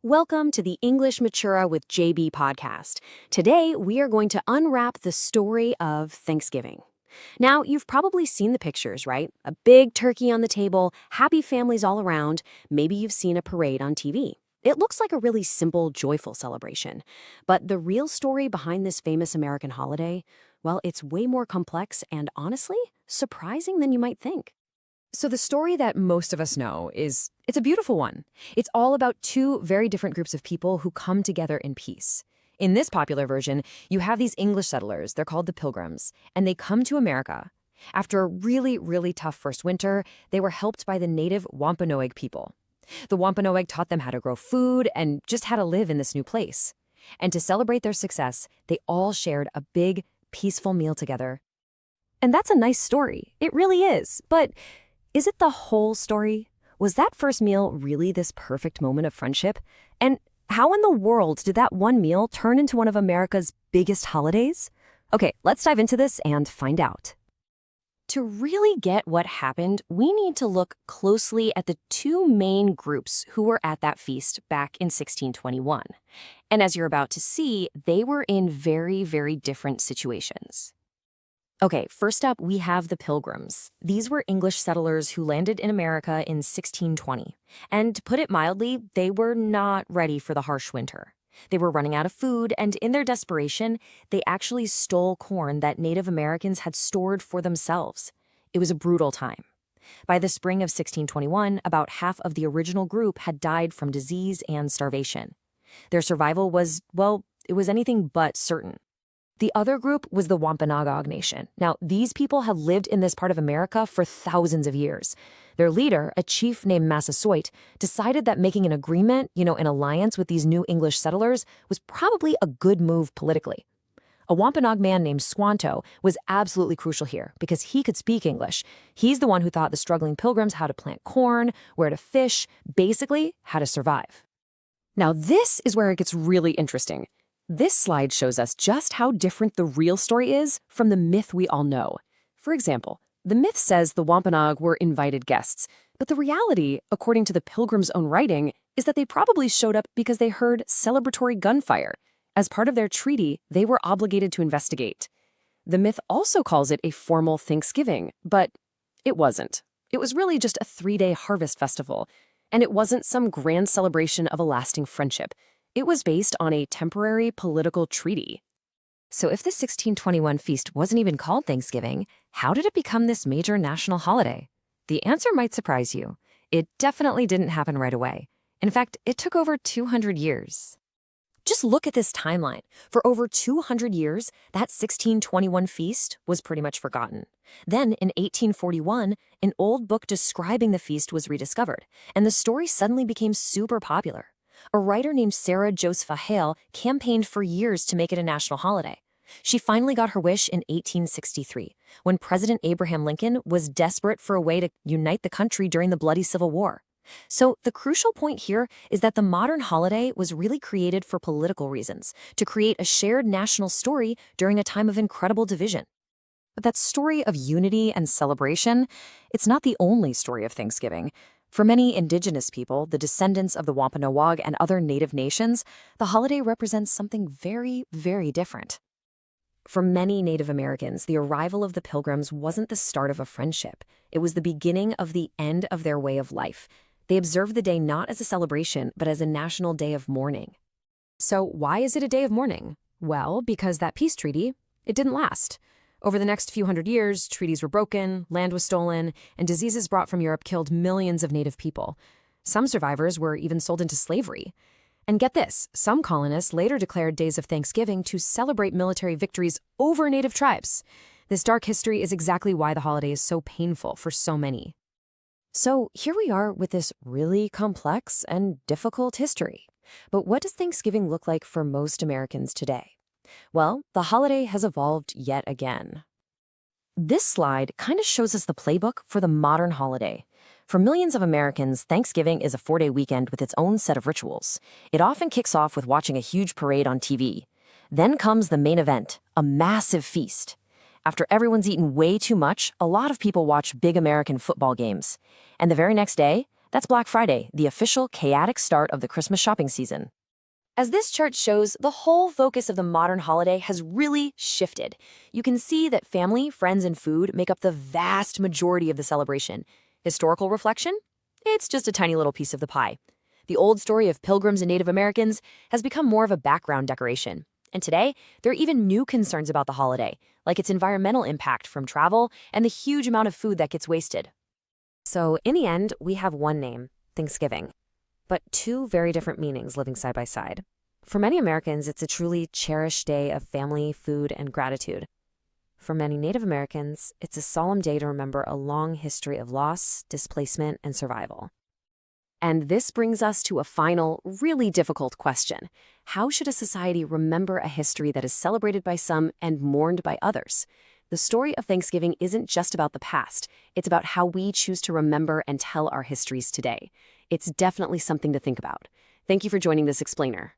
Welcome to the English Matura with JB podcast. Today, we are going to unwrap the story of Thanksgiving. Now, you've probably seen the pictures, right? A big turkey on the table, happy families all around. Maybe you've seen a parade on TV. It looks like a really simple, joyful celebration. But the real story behind this famous American holiday, well, it's way more complex and honestly, surprising than you might think. So the story that most of us know it's a beautiful one. It's all about two very different groups of people who come together in peace. In this popular version, you have these English settlers, they're called the Pilgrims, and they come to America. After a really, really tough first winter, they were helped by the native Wampanoag people. The Wampanoag taught them how to grow food and just how to live in this new place. And to celebrate their success, they all shared a big, peaceful meal together. And that's a nice story. It really is. But is it the whole story? Was that first meal really this perfect moment of friendship? And how in the world did that one meal turn into one of America's biggest holidays? Okay, let's dive into this and find out. To really get what happened, we need to look closely at the two main groups who were at that feast back in 1621. And as you're about to see, they were in very, very different situations. Okay, first up, we have the Pilgrims. These were English settlers who landed in America in 1620. And to put it mildly, they were not ready for the harsh winter. They were running out of food, and in their desperation, they actually stole corn that Native Americans had stored for themselves. It was a brutal time. By the spring of 1621, about half of the original group had died from disease and starvation. Their survival was, well, it was anything but certain. The other group was the Wampanoag Nation. Now, these people had lived in this part of America for thousands of years. Their leader, a chief named Massasoit, decided that making an agreement, an alliance with these new English settlers was probably a good move politically. A Wampanoag man named Squanto was absolutely crucial here because he could speak English. He's the one who taught the struggling Pilgrims how to plant corn, where to fish, basically how to survive. Now, this is where it gets really interesting. This slide shows us just how different the real story is from the myth we all know. For example, the myth says the Wampanoag were invited guests, but the reality, according to the Pilgrims' own writing, is that they probably showed up because they heard celebratory gunfire. As part of their treaty, they were obligated to investigate. The myth also calls it a formal Thanksgiving, but it wasn't. It was really just a 3-day harvest festival, and it wasn't some grand celebration of a lasting friendship. It was based on a temporary political treaty. So if the 1621 feast wasn't even called Thanksgiving, how did it become this major national holiday? The answer might surprise you. It definitely didn't happen right away. In fact, it took over 200 years. Just look at this timeline. For over 200 years, that 1621 feast was pretty much forgotten. Then, in 1841, an old book describing the feast was rediscovered, and the story suddenly became super popular. A writer named Sarah Josepha Hale campaigned for years to make it a national holiday. She finally got her wish in 1863, when President Abraham Lincoln was desperate for a way to unite the country during the bloody Civil War. So the crucial point here is that the modern holiday was really created for political reasons, to create a shared national story during a time of incredible division. But that story of unity and celebration, it's not the only story of Thanksgiving. For many indigenous people, the descendants of the Wampanoag and other native nations, the holiday represents something very, very different. For many Native Americans, the arrival of the Pilgrims wasn't the start of a friendship. It was the beginning of the end of their way of life. They observed the day not as a celebration, but as a national day of mourning. So why is it a day of mourning? Well, because that peace treaty, it didn't last. Over the next few hundred years, treaties were broken, land was stolen, and diseases brought from Europe killed millions of native people. Some survivors were even sold into slavery. And get this, some colonists later declared days of Thanksgiving to celebrate military victories over native tribes. This dark history is exactly why the holiday is so painful for so many. So here we are with this really complex and difficult history. But what does Thanksgiving look like for most Americans today? Well, the holiday has evolved yet again. This slide kind of shows us the playbook for the modern holiday. For millions of Americans, Thanksgiving is a 4-day weekend with its own set of rituals. It often kicks off with watching a huge parade on TV. Then comes the main event, a massive feast. After everyone's eaten way too much, a lot of people watch big American football games. And the very next day, That's Black Friday, the official chaotic start of the Christmas shopping season. As this chart shows, the whole focus of the modern holiday has really shifted. You can see that family, friends, and food make up the vast majority of the celebration. Historical reflection? It's just a tiny little piece of the pie. The old story of pilgrims and Native Americans has become more of a background decoration. And today, there are even new concerns about the holiday, like its environmental impact from travel and the huge amount of food that gets wasted. So, in the end, we have one name, Thanksgiving, but two very different meanings living side by side. For many Americans, it's a truly cherished day of family, food, and gratitude. For many Native Americans, it's a solemn day to remember a long history of loss, displacement, and survival. And this brings us to a final, really difficult question. How should a society remember a history that is celebrated by some and mourned by others? The story of Thanksgiving isn't just about the past. It's about how we choose to remember and tell our histories today. It's definitely something to think about. Thank you for joining this explainer.